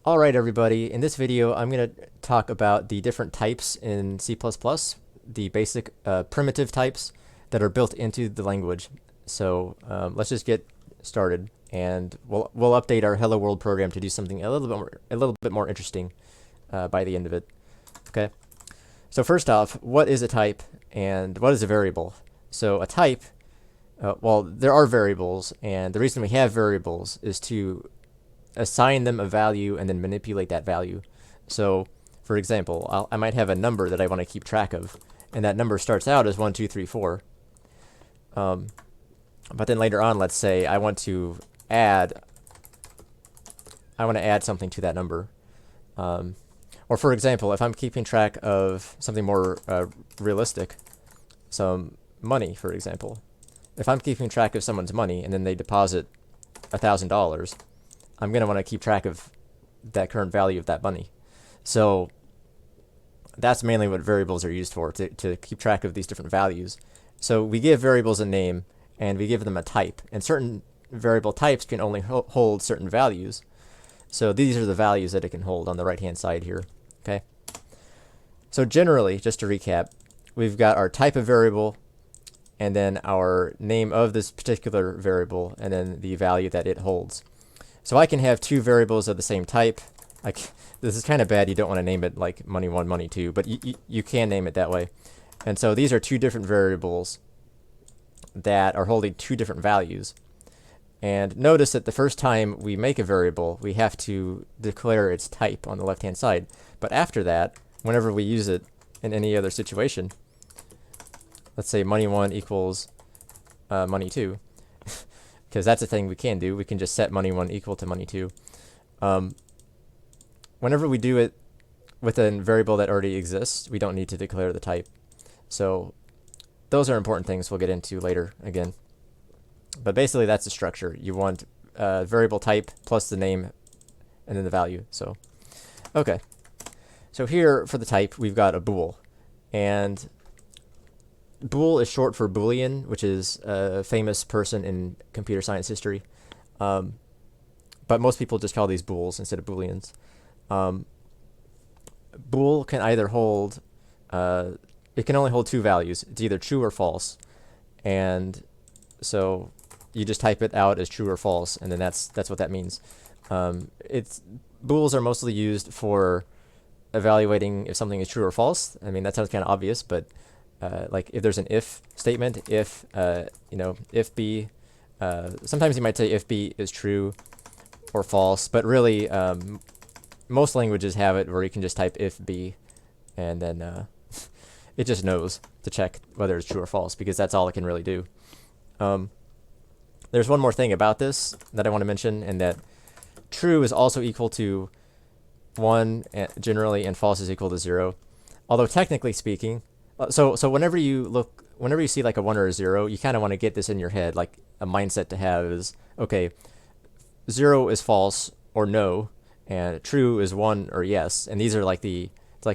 All right, everybody. In this video, I'm going to talk about the different types in C++, the basic primitive types that are built into the language. So let's just get started, and we'll update our Hello World program to do something a little bit more interesting by the end of it. Okay. So first off, what is a type and what is a variable? So a type, well, there are variables, and the reason we have variables is to assign them a value and then manipulate that value. So, for example, I might have a number that I want to keep track of, and that number starts out as 1, 2, 3, 4. But then later on, let's say I want to add something to that number. Or for example, if I'm keeping track of something more realistic, some money, for example. If I'm keeping track of someone's money and then they deposit $1,000, I'm going to want to keep track of that current value of that money. So that's mainly what variables are used for, to keep track of these different values. So we give variables a name and we give them a type, and certain variable types can only hold certain values. So these are the values that it can hold on the right hand side here. Okay. So generally, just to recap, we've got our type of variable and then our name of this particular variable and then the value that it holds. So I can have two variables of the same type. Like, this is kind of bad. You don't want to name it like money1, money2, but you can name it that way. And so these are two different variables that are holding two different values. And notice that the first time we make a variable, we have to declare its type on the left-hand side. But after that, whenever we use it in any other situation, let's say money1 equals money2. Because that's a thing we can do. We can just set money1 equal to money2. Whenever we do it with a variable that already exists, we don't need to declare the type. So those are important things we'll get into later again. But basically that's the structure. You want variable type plus the name and then the value. So, okay. So here for the type, we've got a bool. And bool is short for Boolean, which is a famous person in computer science history. But most people just call these bools instead of Booleans. Bool can either hold, it can only hold two values. It's either true or false. And so you just type it out as true or false, and then that's what that means. Bools are mostly used for evaluating if something is true or false. I mean, that sounds kind of obvious, but like if there's an if statement, if if b, sometimes you might say if b is true or false, but really most languages have it where you can just type if b, and then it just knows to check whether it's true or false, because that's all it can really do. There's one more thing about this that I want to mention, and that true is also equal to 1 generally, and false is equal to 0. Although technically speaking, so whenever you see like a 1 or a 0, you kind of want to get this in your head, like a mindset to have is, okay, 0 is false or no, and true is 1 or yes, and these are like it's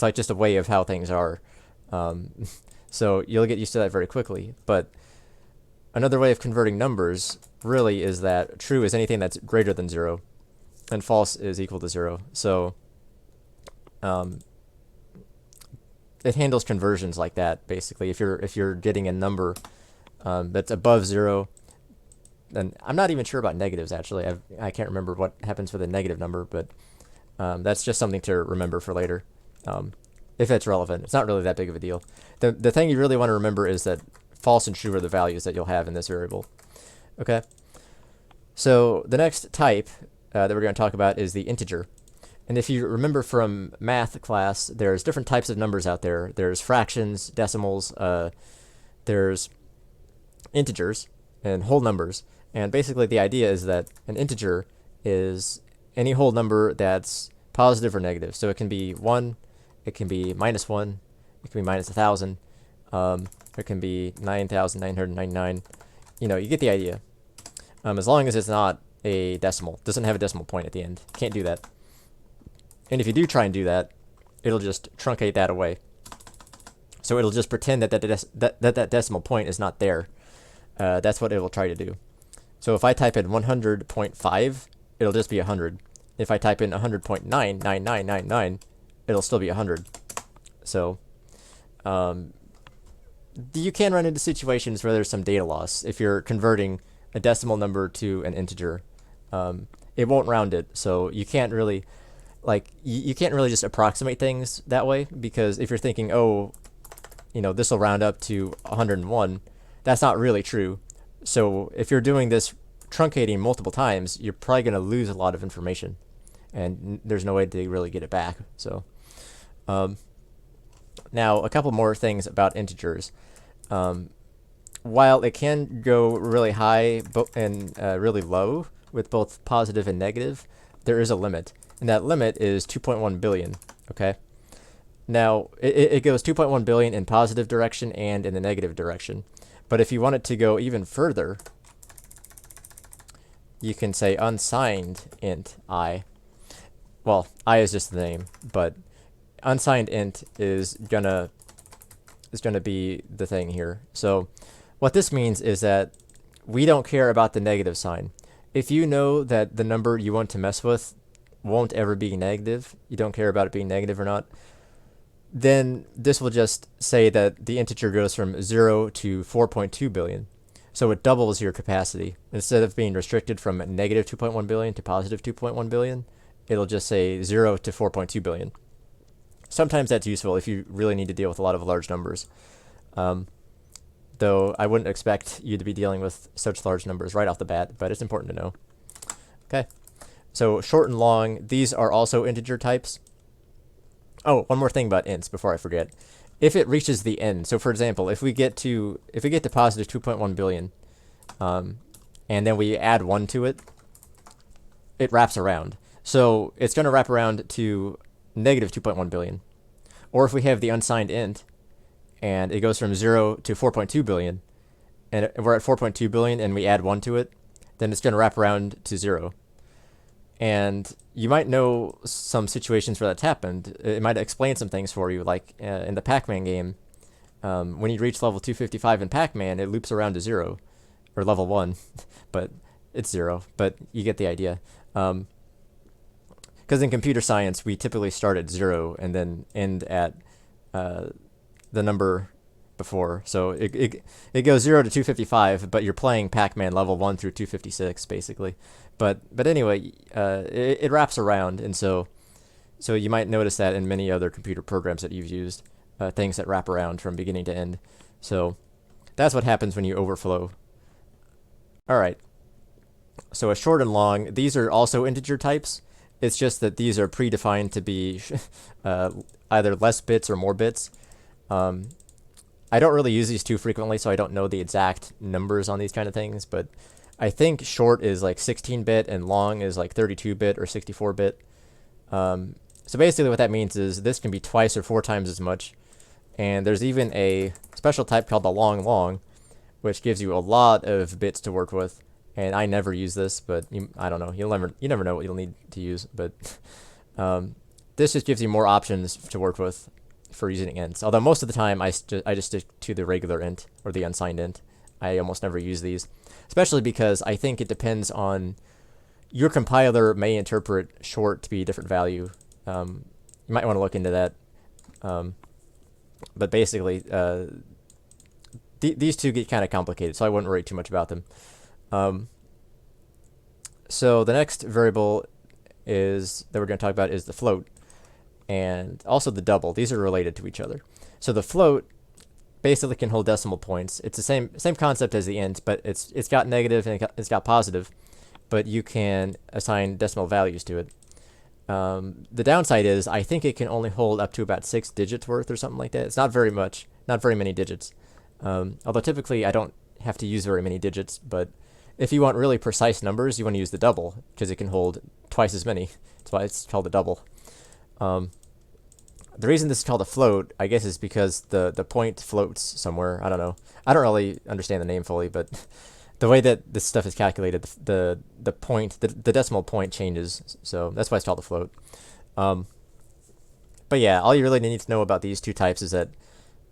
like just a way of how things are. So you'll get used to that very quickly. But another way of converting numbers really is that true is anything that's greater than 0, and false is equal to 0. So it handles conversions like that, basically. If you're getting a number that's above 0, then I'm not even sure about negatives, actually. I can't remember what happens with a negative number, but that's just something to remember for later. If it's relevant. It's not really that big of a deal. The thing you really want to remember is that false and true are the values that you'll have in this variable. Okay? So the next type that we're going to talk about is the integer. And if you remember from math class, there's different types of numbers out there. There's fractions, decimals, there's integers, and whole numbers. And basically the idea is that an integer is any whole number that's positive or negative. So it can be 1, it can be -1, it can be -1,000, it can be 9,999. You get the idea. As long as it's not a decimal, doesn't have a decimal point at the end. Can't do that. And if you do try and do that, it'll just truncate that away. So it'll just pretend that that decimal point is not there. That's what it will try to do. So if I type in 100.5, it'll just be 100. If I type in 100.99999, it'll still be 100. So you can run into situations where there's some data loss if you're converting a decimal number to an integer. It won't round it, so you can't really you can't really just approximate things that way, because if you're thinking, oh, this will round up to 101, that's not really true. So if you're doing this truncating multiple times, you're probably going to lose a lot of information, and there's no way to really get it back. So now a couple more things about integers. While it can go really high and really low with both positive and negative, there is a limit, and that limit is 2.1 billion. Okay. Now it goes 2.1 billion in positive direction and in the negative direction. But if you want it to go even further, you can say unsigned int I. Well, I is just the name, but unsigned int is gonna be the thing here. So what this means is that we don't care about the negative sign. If you know that the number you want to mess with won't ever be negative, you don't care about it being negative or not, then this will just say that the integer goes from 0 to 4.2 billion. So it doubles your capacity. Instead of being restricted from negative 2.1 billion to positive 2.1 billion, it'll just say 0 to 4.2 billion. Sometimes that's useful if you really need to deal with a lot of large numbers. Though I wouldn't expect you to be dealing with such large numbers right off the bat, but it's important to know. Okay, so short and long, these are also integer types. Oh, one more thing about ints before I forget. If it reaches the end, so for example, if we get to positive 2.1 billion, and then we add 1 to it, it wraps around. So it's going to wrap around to negative 2.1 billion. Or if we have the unsigned int, and it goes from 0 to 4.2 billion, and we're at 4.2 billion and we add 1 to it, then it's going to wrap around to 0. And you might know some situations where that's happened. It might explain some things for you, like in the Pac-Man game. When you reach level 255 in Pac-Man, it loops around to 0, or level 1, but it's 0, but you get the idea. Because in computer science, we typically start at 0 and then end at the number before. So it goes 0 to 255, but you're playing Pac-Man level 1 through 256, basically. But anyway, it wraps around, and so you might notice that in many other computer programs that you've used, things that wrap around from beginning to end. So that's what happens when you overflow. All right. So a short and long, these are also integer types. It's just that these are predefined to be either less bits or more bits. I don't really use these too frequently, so I don't know the exact numbers on these kind of things, but I think short is like 16-bit and long is like 32-bit or 64-bit. So basically what that means is this can be twice or 4 times as much. And there's even a special type called the long, which gives you a lot of bits to work with. And I never use this, but I don't know. You never know what you'll need to use. But this just gives you more options to work with for using ints. Although most of the time I just stick to the regular int or the unsigned int. I almost never use these, especially because I think it depends on your compiler may interpret short to be a different value. You might want to look into that. But basically, these two get kind of complicated, so I wouldn't worry too much about them. So the next variable that we're going to talk about is the float, and also the double. These are related to each other. So the float basically can hold decimal points. It's the same concept as the int, but it's got negative and it's got positive, but you can assign decimal values to it. The downside is I think it can only hold up to about 6 digits worth or something like that. It's not very much, not very many digits. Although typically I don't have to use very many digits, but if you want really precise numbers, you want to use the double because it can hold twice as many. That's why it's called a double. The reason this is called a float, I guess, is because the point floats somewhere. I don't know. I don't really understand the name fully, but the way that this stuff is calculated, the decimal point changes, so that's why it's called a float. But yeah, all you really need to know about these two types is that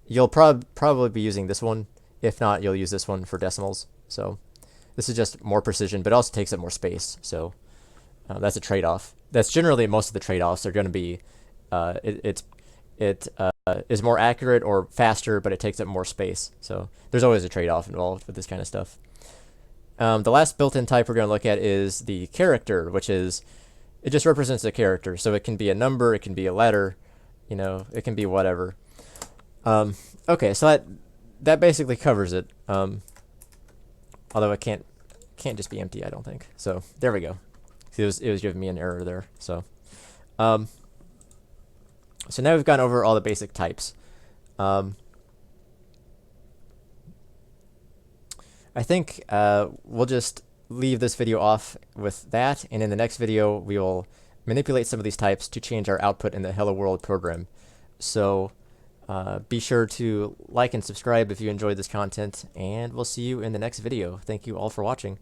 you'll probably be using this one. If not, you'll use this one for decimals. So this is just more precision, but also takes up more space. So That's a trade-off. That's generally most of the trade-offs are going to be it is more accurate or faster, but it takes up more space. So there's always a trade-off involved with this kind of stuff. The last built-in type we're going to look at is the character, which is it just represents a character. So it can be a number, it can be a letter, it can be whatever. Okay, so that basically covers it. Although it can't just be empty, I don't think. So there we go. It was giving me an error there. So so now we've gone over all the basic types. I think we'll just leave this video off with that, and in the next video we will manipulate some of these types to change our output in the Hello World program. So be sure to like and subscribe if you enjoyed this content, and we'll see you in the next video. Thank you all for watching.